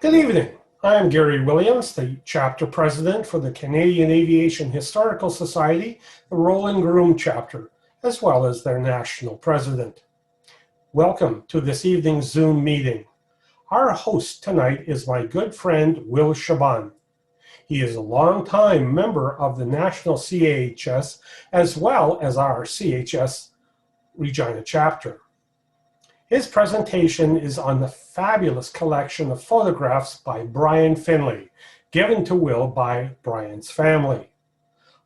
Good evening. I'm Gary Williams, the chapter president for the Canadian Aviation Historical Society, the Rolling Groom chapter, as well as their national president. Welcome to this evening's Zoom meeting. Our host tonight is my good friend, Will Chabun. He is a longtime member of the National CAHS, as well as our CHS Regina chapter. His presentation is on the fabulous collection of photographs by Brian Findlay, given to Will by Brian's family.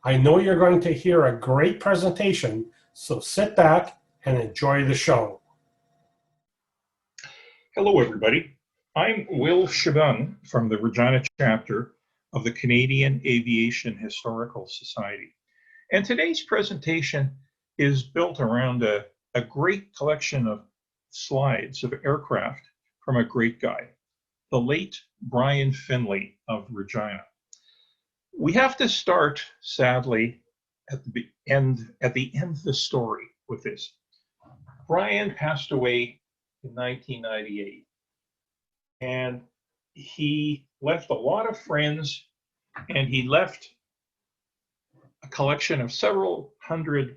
I know you're going to hear a great presentation, so sit back and enjoy the show. Hello, everybody. I'm Will Chabun from the Regina chapter of the Canadian Aviation Historical Society. And today's presentation is built around a great collection of slides of aircraft from a great guy, the late Brian Findlay of Regina. We have to start, sadly, at the end of the story with this. Brian passed away in 1998, and he left a lot of friends, and he left a collection of several hundred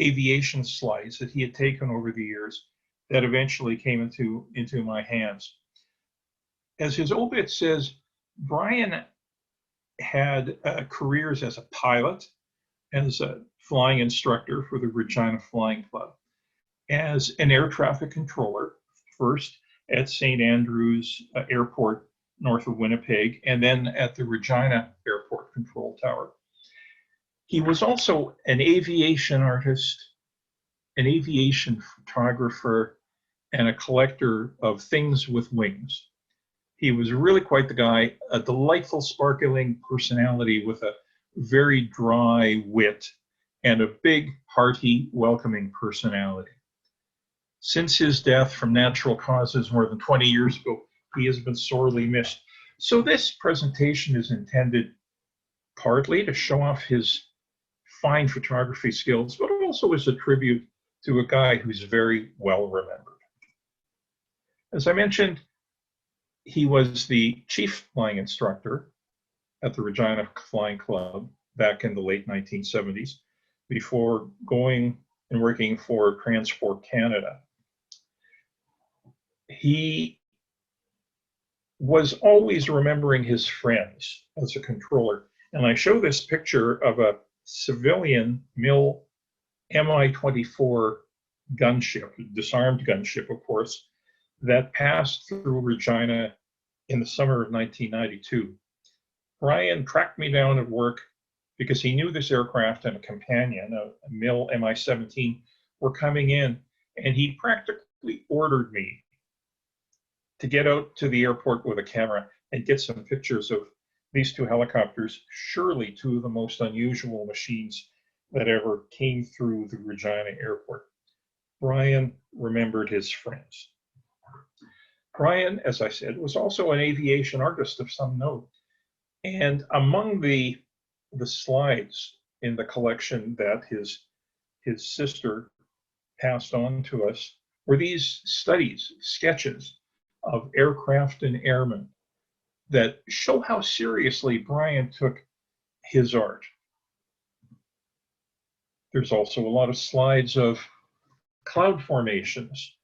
aviation slides that he had taken over the years that eventually came into my hands. As his obit says, Brian had careers as a pilot, as a flying instructor for the Regina Flying Club, as an air traffic controller, first at St. Andrews Airport north of Winnipeg, and then at the Regina Airport Control Tower. He was also an aviation artist, an aviation photographer, and a collector of things with wings. He was really quite the guy, a delightful, sparkling personality with a very dry wit and a big, hearty, welcoming personality. Since his death from natural causes more than 20 years ago, he has been sorely missed. So this presentation is intended partly to show off his fine photography skills, but also as a tribute to a guy who's very well remembered. As I mentioned, he was the chief flying instructor at the Regina Flying Club back in the late 1970s, before going and working for Transport Canada. He was always remembering his friends as a controller. And I show this picture of a civilian MIL Mi-24 gunship, disarmed gunship, of course, that passed through Regina in the summer of 1992. Brian tracked me down at work because he knew this aircraft and a companion, a MIL Mi-17, were coming in, and he practically ordered me to get out to the airport with a camera and get some pictures of these two helicopters, surely two of the most unusual machines that ever came through the Regina airport. Brian remembered his friends. Brian, as I said, was also an aviation artist of some note. And among the slides in the collection that his sister passed on to us were these studies, sketches of aircraft and airmen that show how seriously Brian took his art. There's also a lot of slides of cloud formations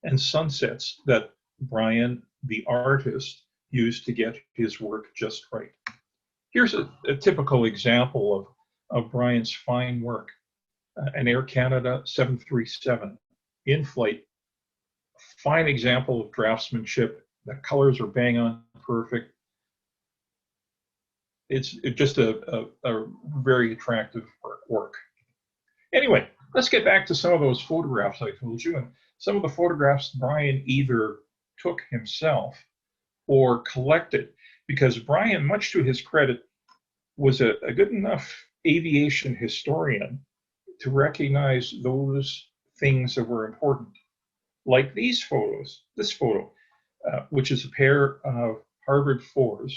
and sunsets that Brian, the artist, used to get his work just right. Here's a typical example of Brian's fine work. An Air Canada 737 in flight. Fine example of draftsmanship. The colors are bang on perfect. It's just a very attractive work. Anyway, let's get back to some of those photographs I told you. And some of the photographs Brian either took himself or collected, because Brian, much to his credit, was a good enough aviation historian to recognize those things that were important. Like these photos, this photo, which is a pair of Harvard 4s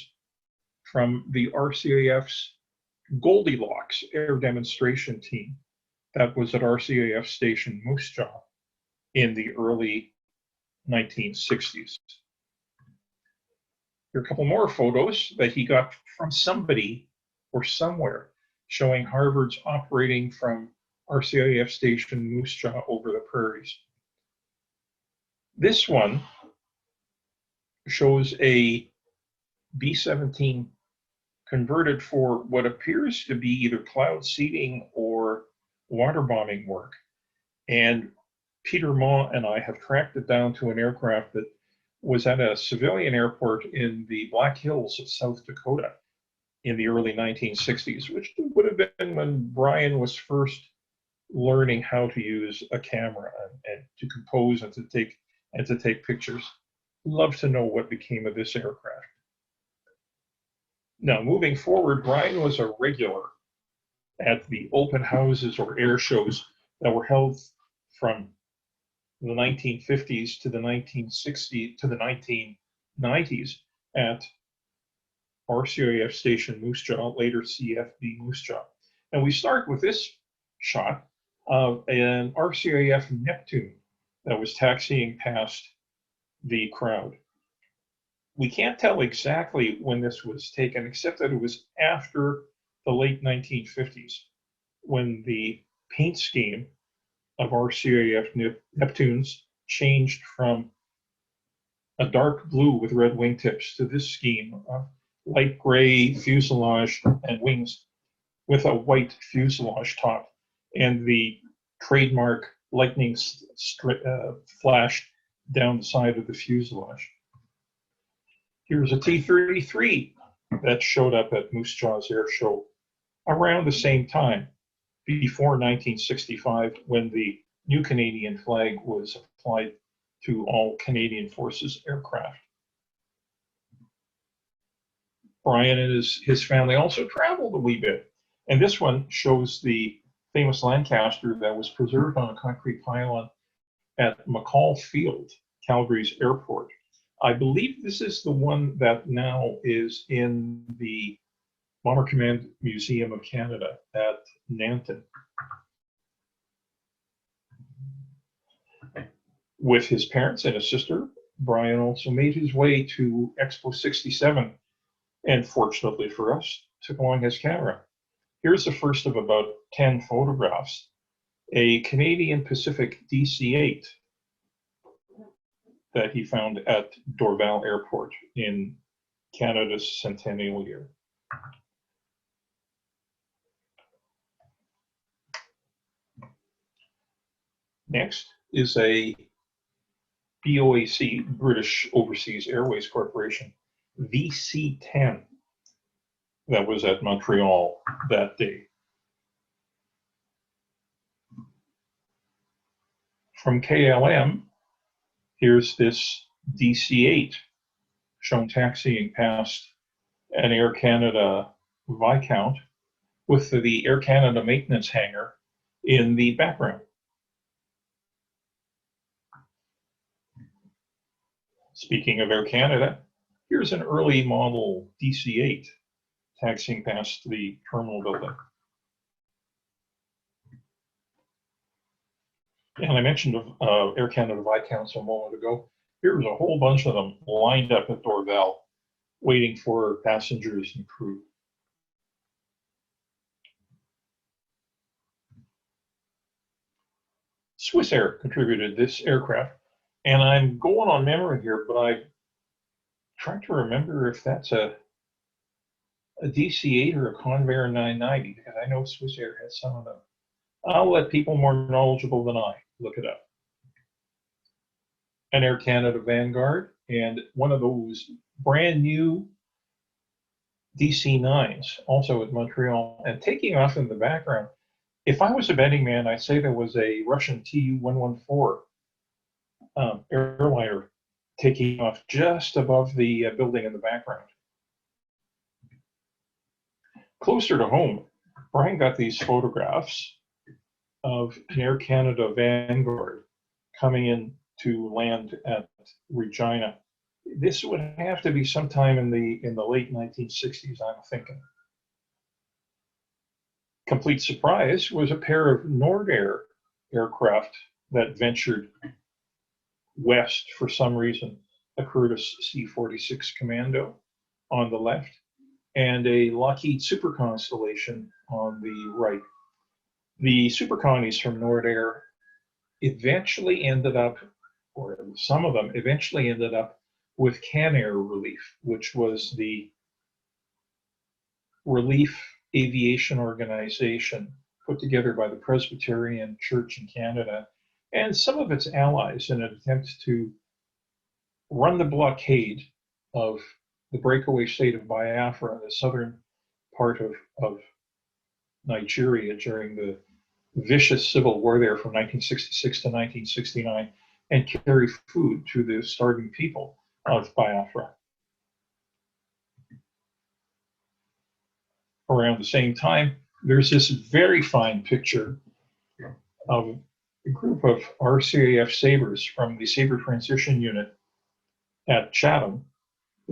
from the RCAF's Goldilocks air demonstration team that was at RCAF Station Moose Jaw in the early 1960s. Here are a couple more photos that he got from somebody or somewhere, showing Harvards operating from RCAF station Moose Jaw over the prairies. This one shows a B-17 converted for what appears to be either cloud seeding or water bombing work. And Peter Maw and I have tracked it down to an aircraft that was at a civilian airport in the Black Hills of South Dakota in the early 1960s, which would have been when Brian was first learning how to use a camera and to compose and to take pictures. Love to know what became of this aircraft. Now, moving forward, Brian was a regular at the open houses or air shows that were held from the 1950s to the 1960s to the 1990s at RCAF station Moose Jaw, later CFB Moose Jaw. And we start with this shot of an RCAF Neptune that was taxiing past the crowd. We can't tell exactly when this was taken, except that it was after the late 1950s, when the paint scheme of RCAF Neptunes changed from a dark blue with red wingtips to this scheme of light gray fuselage and wings with a white fuselage top and the trademark lightning flash down the side of the fuselage. Here's a T-33 that showed up at Moose Jaw's Air Show around the same time, before 1965, when the new Canadian flag was applied to all Canadian Forces aircraft. Brian and his family also traveled a wee bit. And this one shows the famous Lancaster that was preserved on a concrete pylon at McCall Field, Calgary's airport. I believe this is the one that now is in the Bomber Command Museum of Canada at Nanton. With his parents and his sister, Brian also made his way to Expo 67, and fortunately for us, took along his camera. Here's the first of about 10 photographs. A Canadian Pacific DC-8 that he found at Dorval Airport in Canada's centennial year. Next is a BOAC, British Overseas Airways Corporation, VC-10 that was at Montreal that day. From KLM, here's this DC-8 shown taxiing past an Air Canada Viscount with the Air Canada maintenance hangar in the background. Speaking of Air Canada, here's an early model DC-8 taxiing past the terminal building. And I mentioned Air Canada Viscounts a moment ago. Here's a whole bunch of them lined up at Dorval, waiting for passengers and crew. Swissair contributed this aircraft, and I'm going on memory here, but I'm trying to remember if that's a DC-8 or a Convair 990, because I know Swissair has some of them. I'll let people more knowledgeable than I look it up. An Air Canada Vanguard, and one of those brand new DC-9s, also at Montreal, and taking off in the background. If I was a betting man, I'd say there was a Russian Tu-114 airliner taking off just above the building in the background. Closer to home, Brian got these photographs of an Air Canada Vanguard coming in to land at Regina. This would have to be sometime in the late 1960s, I'm thinking. Complete surprise was a pair of Nordair aircraft that ventured west for some reason, a Curtiss C-46 Commando on the left, and a Lockheed Super Constellation on the right. The Super Connies from Nordair eventually ended up, or some of them eventually ended up, with Canair Relief, which was the relief aviation organization put together by the Presbyterian Church in Canada and some of its allies in an attempt to run the blockade of the breakaway state of Biafra, the southern part of Nigeria during the vicious civil war there from 1966 to 1969, and carry food to the starving people of Biafra. Around the same time, there's this very fine picture of a group of RCAF SABREs from the SABRE Transition Unit at Chabun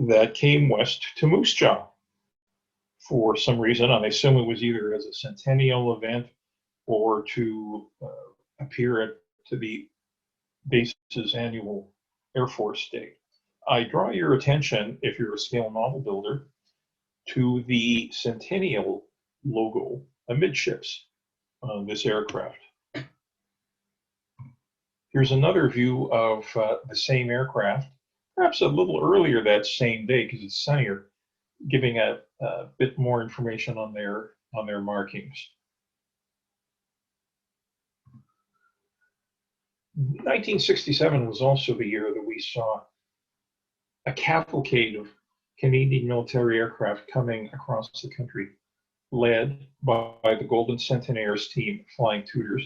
that came west to Moose Jaw for some reason. I assume it was either as a centennial event or to appear to the base's annual Air Force Day. I draw your attention, if you're a scale model builder, to the Centennial logo amidships on this aircraft. Here's another view of the same aircraft, perhaps a little earlier that same day because it's sunnier, giving a bit more information on their markings. 1967 was also the year that we saw a cavalcade of Canadian military aircraft coming across the country, led by the Golden Centenaires team Flying Tutors,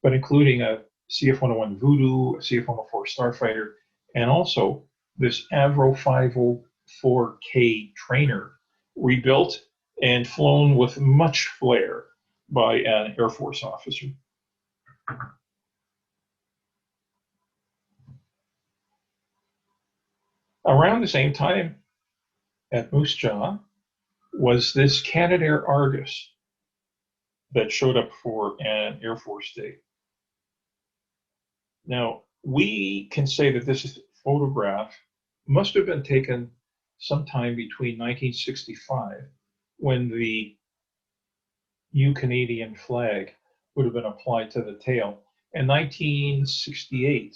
but including a CF-101 Voodoo, a CF-104 Starfighter, and also this AVRO 504K trainer, rebuilt and flown with much flair by an Air Force officer. Around the same time at Moose Jaw was this Canadair Argus that showed up for an Air Force Day. Now, we can say that this photograph must have been taken sometime between 1965, when the new Canadian flag would have been applied to the tail, and 1968,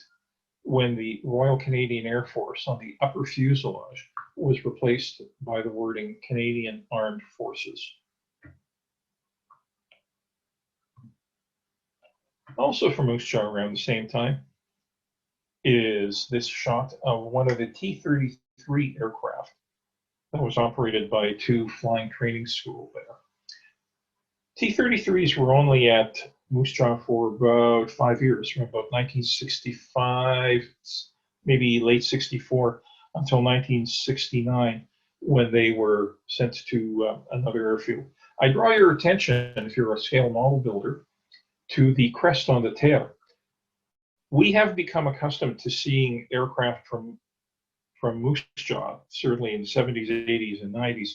when the Royal Canadian Air Force on the upper fuselage was replaced by the wording Canadian Armed Forces. Also from Moose Jaw around the same time is this shot of one of the T-33 aircraft that was operated by two flying training schools there. T-33s were only at Moose Jaw for about 5 years, from about 1965, maybe late 64, until 1969, when they were sent to another airfield. I draw your attention, if you're a scale model builder, to the crest on the tail. We have become accustomed to seeing aircraft from Moose Jaw, certainly in the 70s, 80s, and 90s,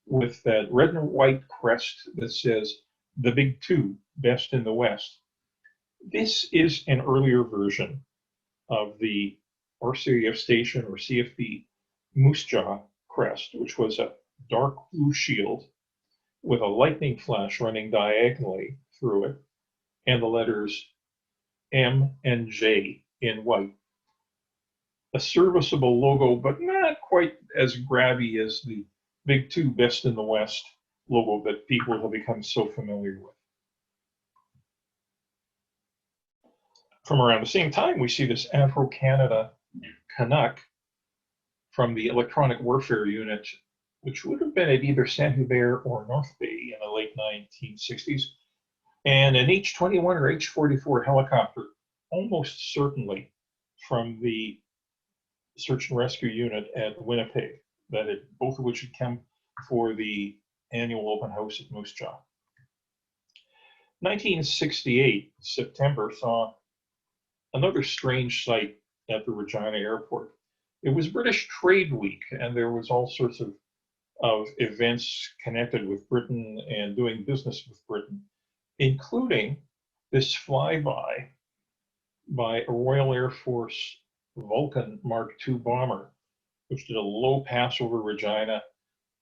with that red and white crest that says the Big Two, best in the West. This is an earlier version of the RCAF station or CFB Moose Jaw crest, which was a dark blue shield with a lightning flash running diagonally through it, and the letters M and J in white. A serviceable logo, but not quite as grabby as the Big Two, best in the West logo that people have become so familiar with. From around the same time, we see this AVRO Canada Canuck from the Electronic Warfare Unit, which would have been at either Saint-Hubert or North Bay in the late 1960s, and an H-21 or H-44 helicopter, almost certainly from the Search and Rescue Unit at Winnipeg, both of which had come for the annual open house at Moose Jaw. 1968, September, saw another strange sight at the Regina airport. It was British Trade Week, and there was all sorts of events connected with Britain and doing business with Britain, including this flyby by a Royal Air Force VULCAN Mark II bomber, which did a low pass over Regina,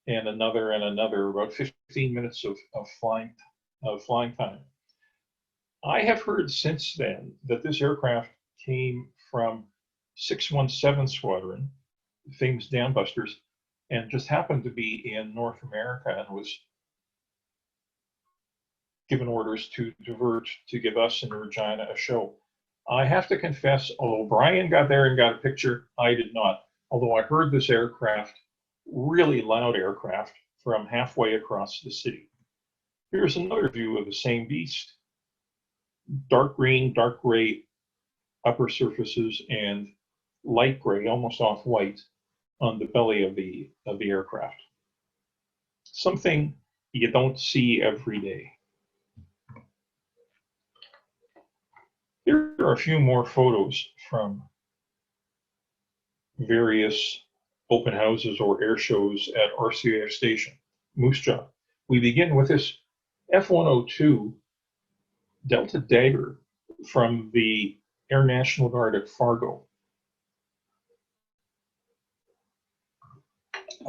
and another, about 15 minutes of flying time. I have heard since then that this aircraft came from 617 Squadron, famous dambusters, and just happened to be in North America and was given orders to divert to give us in Regina a show. I have to confess, although Brian got there and got a picture, I did not. Although I heard this aircraft, really loud aircraft, from halfway across the city. Here's another view of the same beast. Dark green, dark gray upper surfaces and light gray, almost off-white, on the belly of the aircraft. Something you don't see every day. Here are a few more photos from various open houses or air shows at RCAF station, Moose Jaw. We begin with this F-102 Delta Dagger from the Air National Guard at Fargo.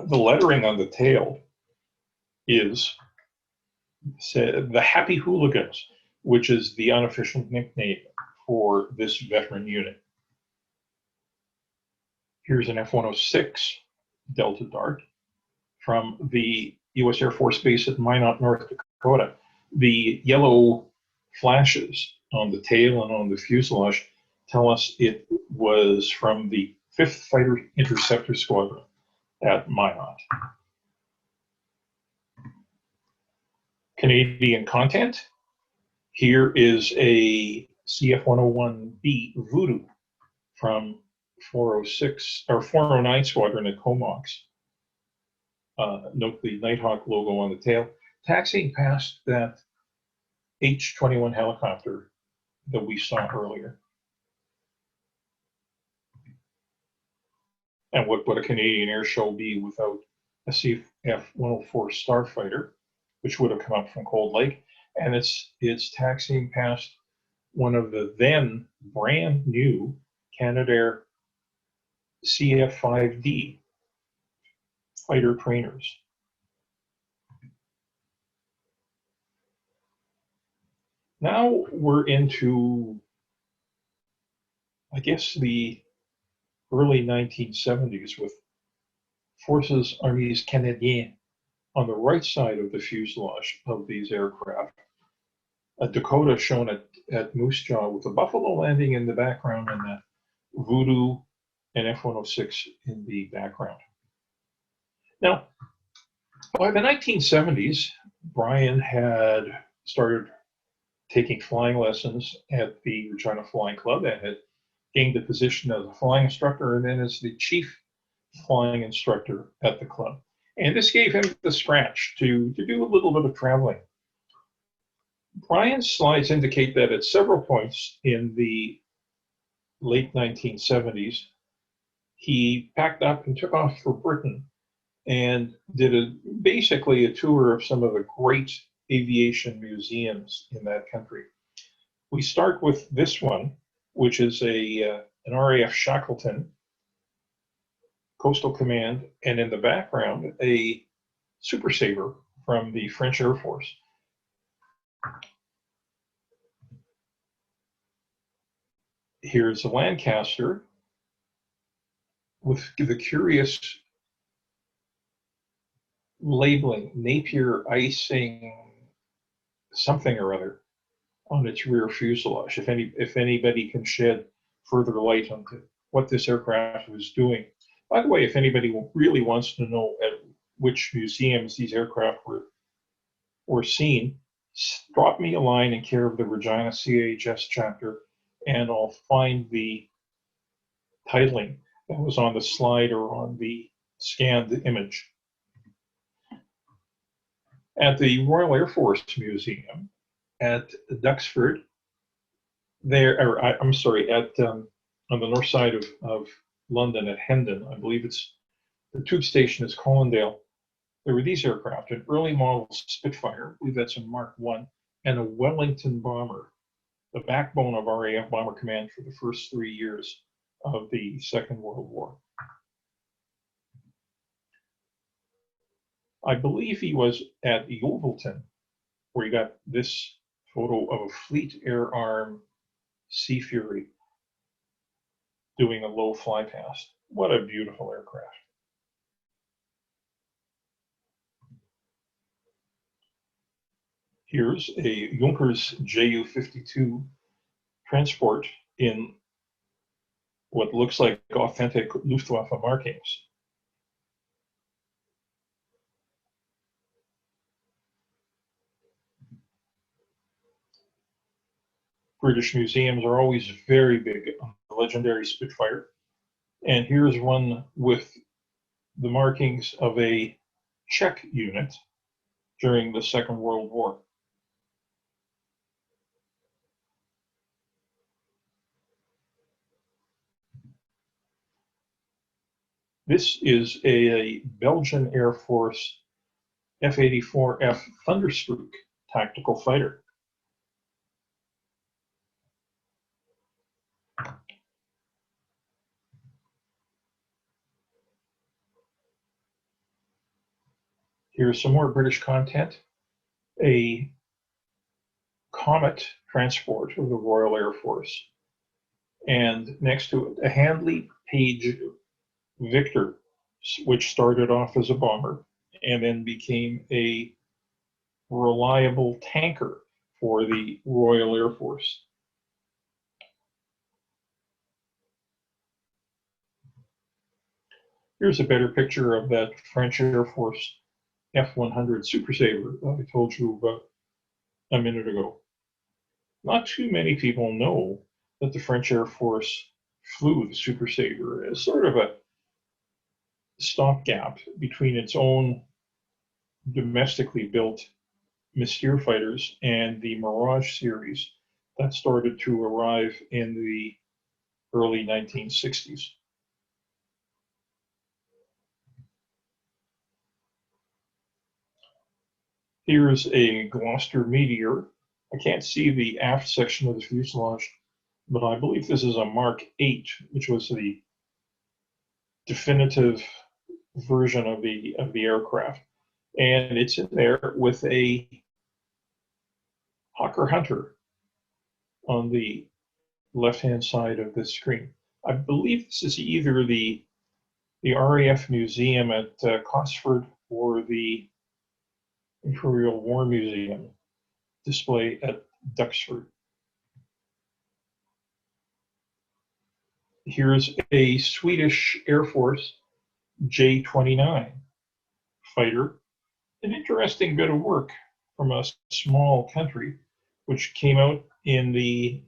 The lettering on the tail is the Happy Hooligans, which is the unofficial nickname for this veteran unit. Here's an F-106 Delta Dart from the U.S. Air Force Base at Minot, North Dakota. The yellow flashes on the tail and on the fuselage tell us it was from the 5th Fighter Interceptor Squadron at Minot. Canadian content. Here is a CF-101B Voodoo from 406 or 409 Squadron at Comox. Note the Nighthawk logo on the tail. Taxiing past that H-21 helicopter that we saw earlier. And what would a Canadian air show be without a CF-104 Starfighter, which would have come up from Cold Lake? And it's taxiing past one of the then brand new Canadair CF-5D fighter trainers. Now we're into, I guess, the early 1970s with Forces Armées Canadiennes on the right side of the fuselage of these aircraft. A Dakota shown at Moose Jaw with a Buffalo landing in the background and that Voodoo and F-106 in the background. Now, by the 1970s, Brian had started taking flying lessons at the Regina Flying Club and had gained a position as a flying instructor and then as the chief flying instructor at the club. And this gave him the scratch to do a little bit of traveling. Brian's slides indicate that at several points in the late 1970s, he packed up and took off for Britain and did basically a tour of some of the great aviation museums in that country. We start with this one, which is an RAF Shackleton Coastal Command, and in the background, a Super Sabre from the French Air Force. Here's a Lancaster with the curious labeling, Napier icing something or other on its rear fuselage. If anybody can shed further light onto what this aircraft was doing. By the way, if anybody really wants to know at which museums these aircraft were seen, drop me a line in care of the Regina CAHS chapter, and I'll find the titling that was on the slide or on the scanned image. At the Royal Air Force Museum at Duxford, on the north side of London at Hendon, I believe the tube station is Colindale. There were these aircraft, an early model Spitfire, I believe that's a Mark I, and a Wellington bomber, the backbone of RAF Bomber Command for the first 3 years of the Second World War. I believe he was at VULCAN, where you got this photo of a Fleet Air Arm Sea Fury doing a low fly past. What a beautiful aircraft. Here's a Junkers Ju-52 transport in what looks like authentic Luftwaffe markings. British museums are always very big on the legendary Spitfire. And here's one with the markings of a Czech unit during the Second World War. This is a Belgian Air Force F-84F Thunderstreak tactical fighter. Here's some more British content. A Comet transport of the Royal Air Force. And next to it, a Handley Page Victor, which started off as a bomber and then became a reliable tanker for the Royal Air Force. Here's a better picture of that French Air Force F-100 Super Sabre that I told you about a minute ago. Not too many people know that the French Air Force flew the Super Sabre as sort of a stopgap between its own domestically built Mystère fighters and the Mirage series that started to arrive in the early 1960s. Here's a Gloucester Meteor. I can't see the aft section of the fuselage, but I believe this is a Mark 8, which was the definitive version of the aircraft. And it's in there with a Hawker Hunter on the left-hand side of the screen. I believe this is either the RAF Museum at Cosford or the Imperial War Museum display at Duxford. Here's a Swedish Air Force J-29 fighter. An interesting bit of work from a small country, which came out in the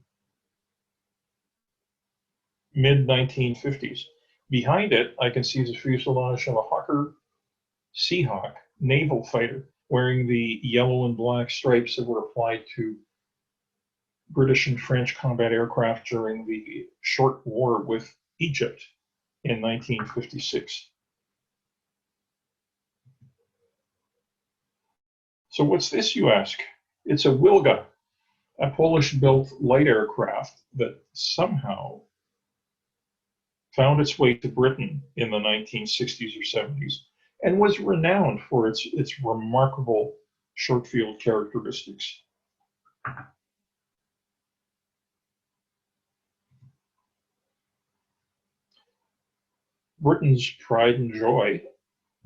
mid-1950s. Behind it, I can see the fuselage of a Hawker Seahawk naval fighter wearing the yellow and black stripes that were applied to British and French combat aircraft during the short war with Egypt in 1956. So what's this, you ask? It's a Wilga, a Polish-built light aircraft that somehow found its way to Britain in the 1960s or 70s and was renowned for its remarkable short-field characteristics. Britain's pride and joy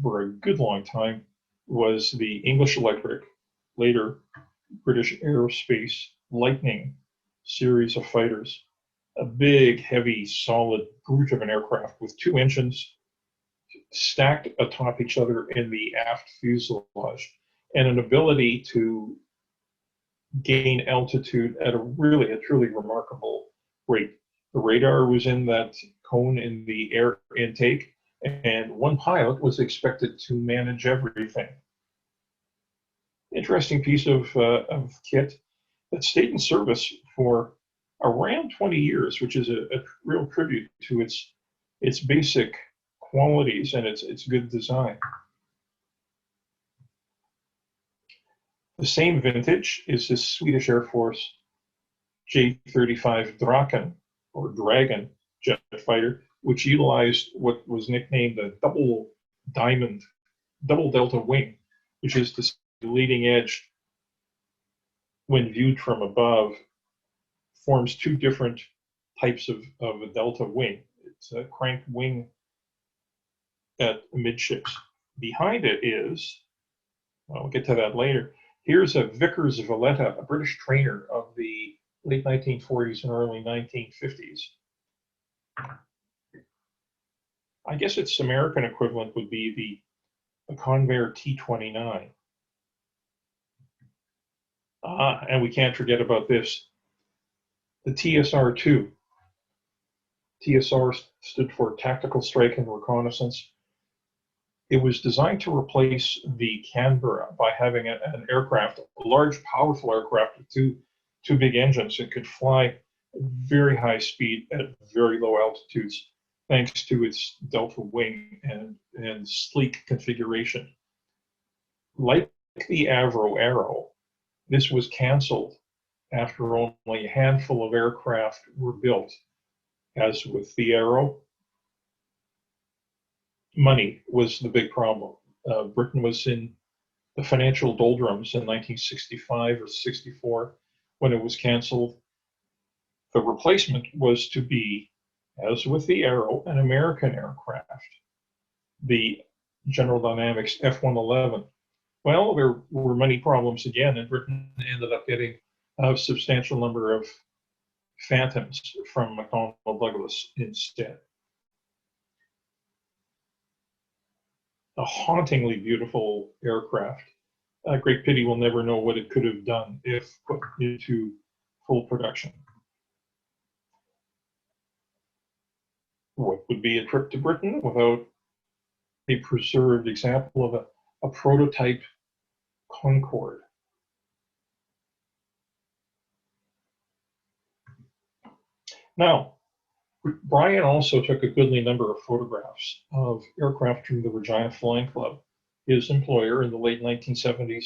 for a good long time was the English Electric, later British Aerospace Lightning series of fighters. A big, heavy, solid brute of an aircraft with two engines stacked atop each other in the aft fuselage, and an ability to gain altitude at a truly remarkable rate. The radar was in that cone in the air intake, and one pilot was expected to manage everything. Interesting piece of kit that stayed in service for around 20 years, which is a real tribute to its basic qualities and its good design. The same vintage is this Swedish Air Force J-35 Dragon jet fighter, which utilized what was nicknamed the double delta wing, which is to say the leading edge, when viewed from above, forms two different types of a delta wing. It's a cranked wing at midships. Behind it is, well, we'll get to that later. Here's a Vickers Valletta, a British trainer of the late 1940s and early 1950s. I guess its American equivalent would be the Convair T-29. And we can't forget about this, the TSR-2. TSR stood for Tactical Strike and Reconnaissance. It was designed to replace the Canberra by having an aircraft, a large, powerful aircraft with two big engines that could fly very high speed at very low altitudes, thanks to its delta wing and sleek configuration. Like the AVRO Arrow, this was canceled after only a handful of aircraft were built. As with the Arrow, money was the big problem. Britain was in the financial doldrums in 1965 or 64 when it was canceled. The replacement was to be, as with the Arrow, an American aircraft, the General Dynamics F-111. Well, there were many problems again, and Britain ended up getting a substantial number of Phantoms from McDonnell Douglas instead. A hauntingly beautiful aircraft. A great pity we'll never know what it could have done if put into full production. What would be a trip to Britain without a preserved example of a prototype Concorde? Now, Brian also took a goodly number of photographs of aircraft from the Regina Flying Club, his employer in the late 1970s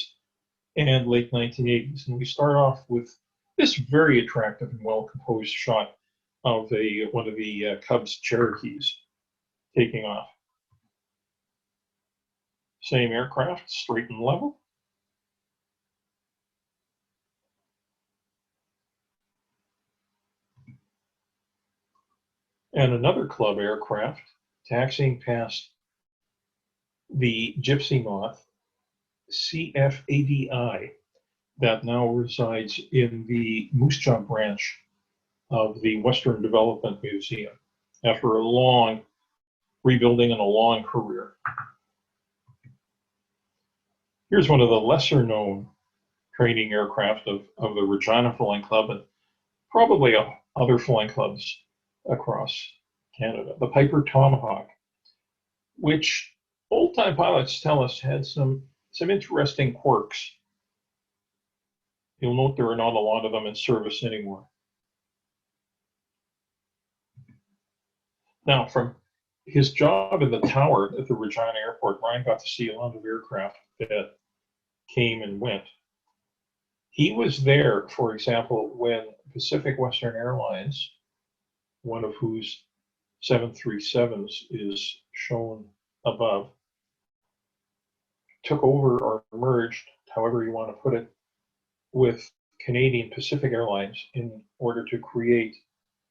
and late 1980s. And we start off with this very attractive and well-composed shot of one of the Cubs Cherokees taking off. Same aircraft, straight and level. And another club aircraft taxiing past the Gypsy Moth CFADI that now resides in the Moose Jaw branch of the Western Development Museum after a long rebuilding and a long career. Here's one of the lesser known training aircraft of the Regina Flying Club and probably other flying clubs across Canada. The Piper Tomahawk, which old-time pilots tell us had some interesting quirks. You'll note there are not a lot of them in service anymore. Now, from his job in the tower at the Regina Airport, Brian got to see a lot of aircraft that came and went. He was there, for example, when Pacific Western Airlines, one of whose 737s is shown above, took over or merged, however you want to put it, with Canadian Pacific Airlines in order to create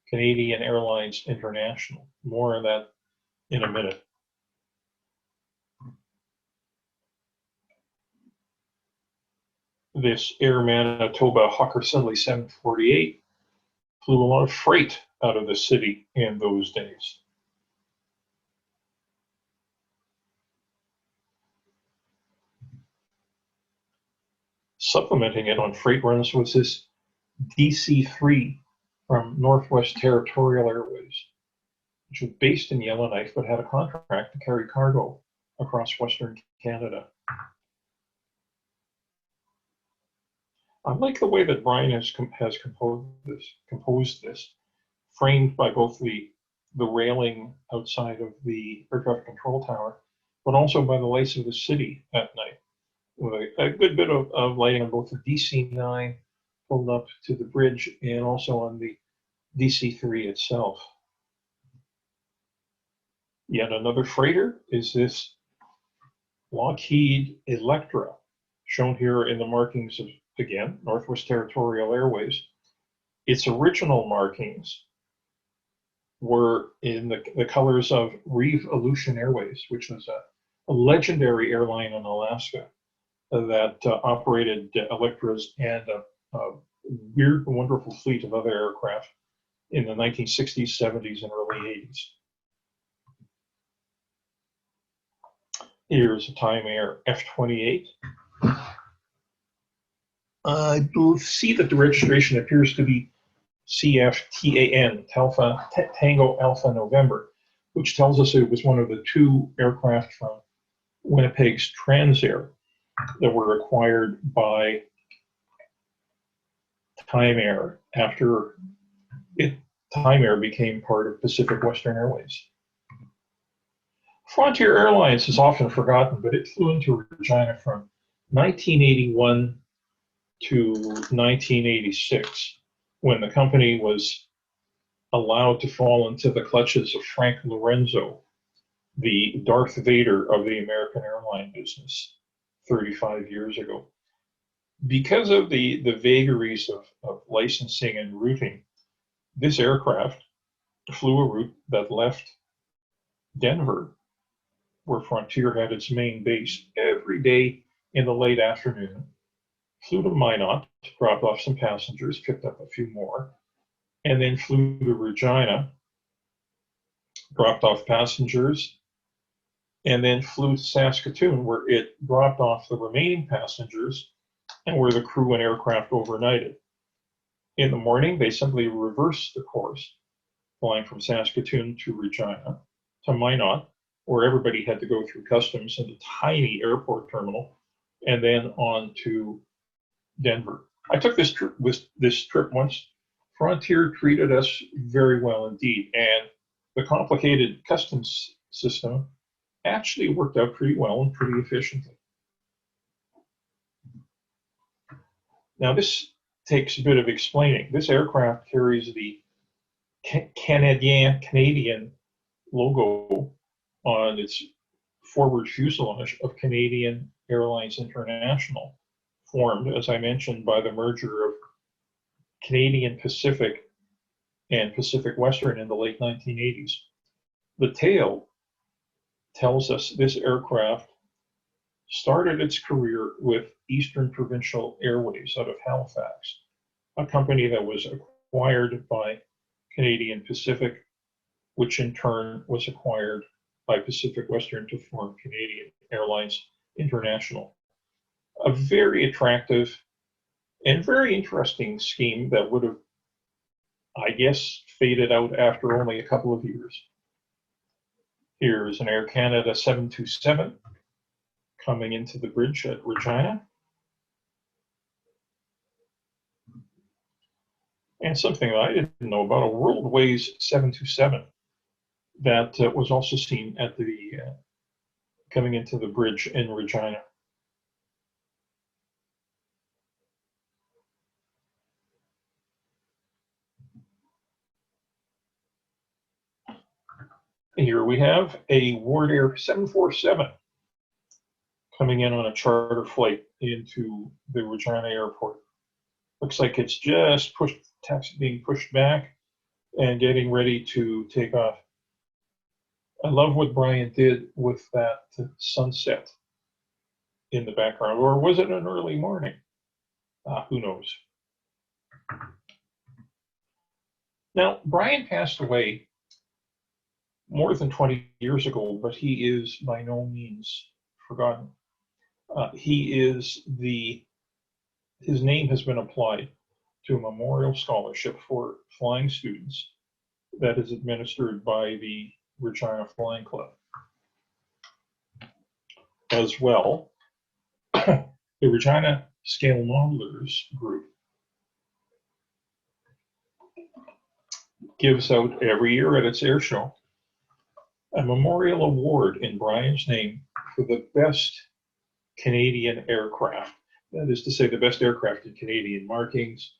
Canadian Airlines International. More on that in a minute. This Air Manitoba Hawker Siddeley 748 flew a lot of freight out of the city in those days. Supplementing it on freight runs was this DC-3 from Northwest Territorial Airways, which was based in Yellowknife but had a contract to carry cargo across Western Canada. I like the way that Brian has composed this, framed by both the railing outside of the air traffic control tower, but also by the lights of the city at night, with a good bit of lighting on both the DC-9 pulled up to the bridge and also on the DC-3 itself. Yet another freighter is this Lockheed Electra shown here in the markings of, again, Northwest Territorial Airways. Its original markings were in the colors of Revolution Airways, which was a legendary airline in Alaska that operated Electras and a weird, wonderful fleet of other aircraft in the 1960s, 70s, and early 80s. Here's a Time Air F-28. I see that the registration appears to be CFTAN, Tango Alpha November, which tells us it was one of the two aircraft from Winnipeg's Transair that were acquired by Time Air after Time Air became part of Pacific Western Airways. Frontier Airlines is often forgotten, but it flew into Regina from 1981 to 1986, when the company was allowed to fall into the clutches of Frank Lorenzo, the Darth Vader of the American airline business 35 years ago. Because of the vagaries of licensing and routing, this aircraft flew a route that left Denver, where Frontier had its main base, every day in the late afternoon, flew to Minot, dropped off some passengers, picked up a few more, and then flew to Regina, dropped off passengers, and then flew to Saskatoon, where it dropped off the remaining passengers and where the crew and aircraft overnighted. In the morning, they simply reversed the course, flying from Saskatoon to Regina, to Minot, where everybody had to go through customs and a tiny airport terminal, and then on to Denver. I took this trip once. Frontier treated us very well indeed, and the complicated customs system actually worked out pretty well and pretty efficiently. Now this takes a bit of explaining. This aircraft carries the Canadian logo on its forward fuselage of Canadian Airlines International, formed, as I mentioned, by the merger of Canadian Pacific and Pacific Western in the late 1980s. The tail tells us this aircraft started its career with Eastern Provincial Airways out of Halifax, a company that was acquired by Canadian Pacific, which in turn was acquired by Pacific Western to form Canadian Airlines International. A very attractive and very interesting scheme that would have, I guess, faded out after only a couple of years. Here's an Air Canada 727 coming into the bridge at Regina. And something that I didn't know about, a Worldways 727 that was also seen at the coming into the bridge in Regina. Here we have a Ward Air 747 coming in on a charter flight into the Regina airport. Looks like it's just being pushed back and getting ready to take off. I love what Brian did with that sunset in the background. Or was it an early morning? Who knows? Now, Brian passed away more than 20 years ago, but he is by no means forgotten. His name has been applied to a memorial scholarship for flying students that is administered by the Regina Flying Club. As well, the Regina Scale Modelers Group gives out every year at its air show a memorial award in Brian's name for the best Canadian aircraft. That is to say, the best aircraft in Canadian markings,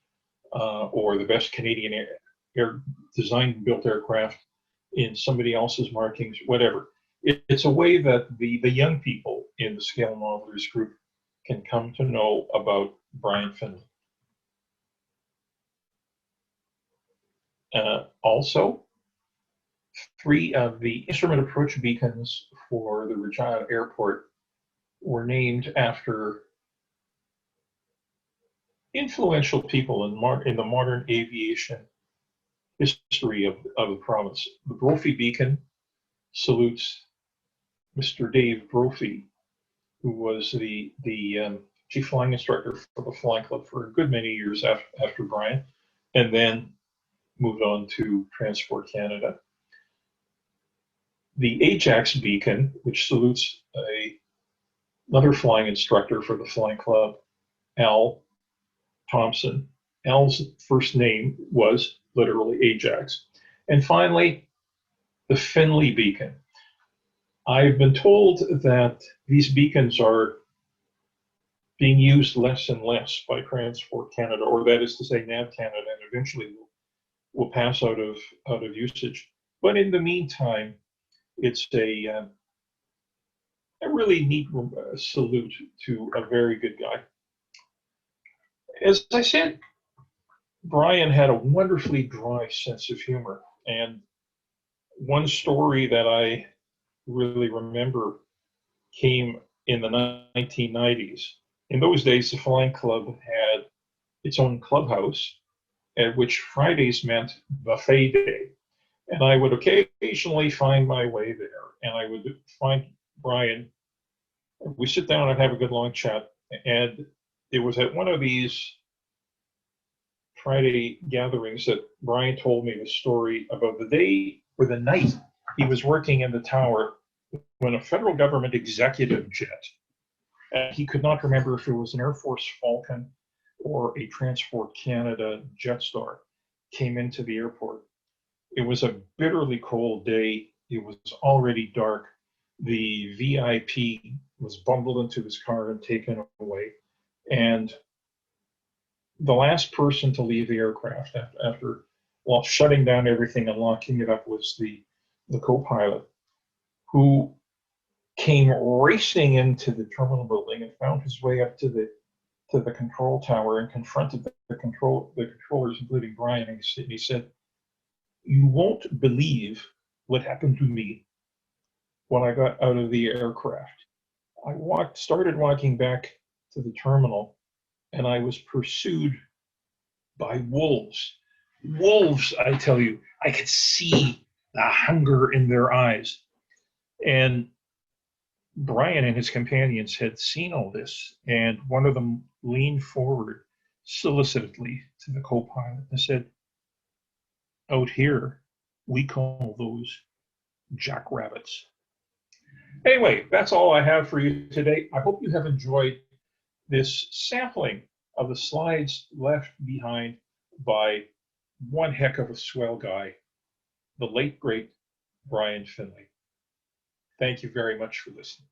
or the best Canadian air designed and built aircraft in somebody else's markings, whatever. It's a way that the young people in the Scale Modelers Group can come to know about Brian Findlay. Also, 3 of the instrument approach beacons for the Regina Airport were named after influential people in the modern aviation history of the province. The Brophy Beacon salutes Mr. Dave Brophy, who was the chief flying instructor for the flying club for a good many years after Brian, and then moved on to Transport Canada. The Ajax Beacon, which salutes another flying instructor for the flying club, Al Thompson. Al's first name was literally Ajax. And finally, the Findlay Beacon. I've been told that these beacons are being used less and less by Transport Canada, or that is to say NAV Canada, and eventually will pass out of usage. But in the meantime, it's a really neat salute to a very good guy. As I said, Brian had a wonderfully dry sense of humor, and one story that I really remember came in the 1990s. In those days, the Flying Club had its own clubhouse, at which Fridays meant buffet day. And I would occasionally find my way there, and I would find Brian. We sit down and have a good long chat, and it was at one of these Friday gatherings that Brian told me the story about the day or the night he was working in the tower when a federal government executive jet, and he could not remember if it was an Air Force Falcon or a Transport Canada Jetstar, came into the airport. It was a bitterly cold day. It was already dark. The VIP was bundled into his car and taken away. And the last person to leave the aircraft after shutting down everything and locking it up was the co-pilot, who came racing into the terminal building and found his way up to the control tower and confronted the controllers, including Brian. And he said, "You won't believe what happened to me when I got out of the aircraft. I started walking back to the terminal, and I was pursued by wolves. Wolves, I tell you, I could see the hunger in their eyes." And Brian and his companions had seen all this, and one of them leaned forward solicitously to the co-pilot and said, "Out here, we call those jackrabbits." Anyway, that's all I have for you today. I hope you have enjoyed this sampling of the slides left behind by one heck of a swell guy, the late, great Brian Findlay. Thank you very much for listening.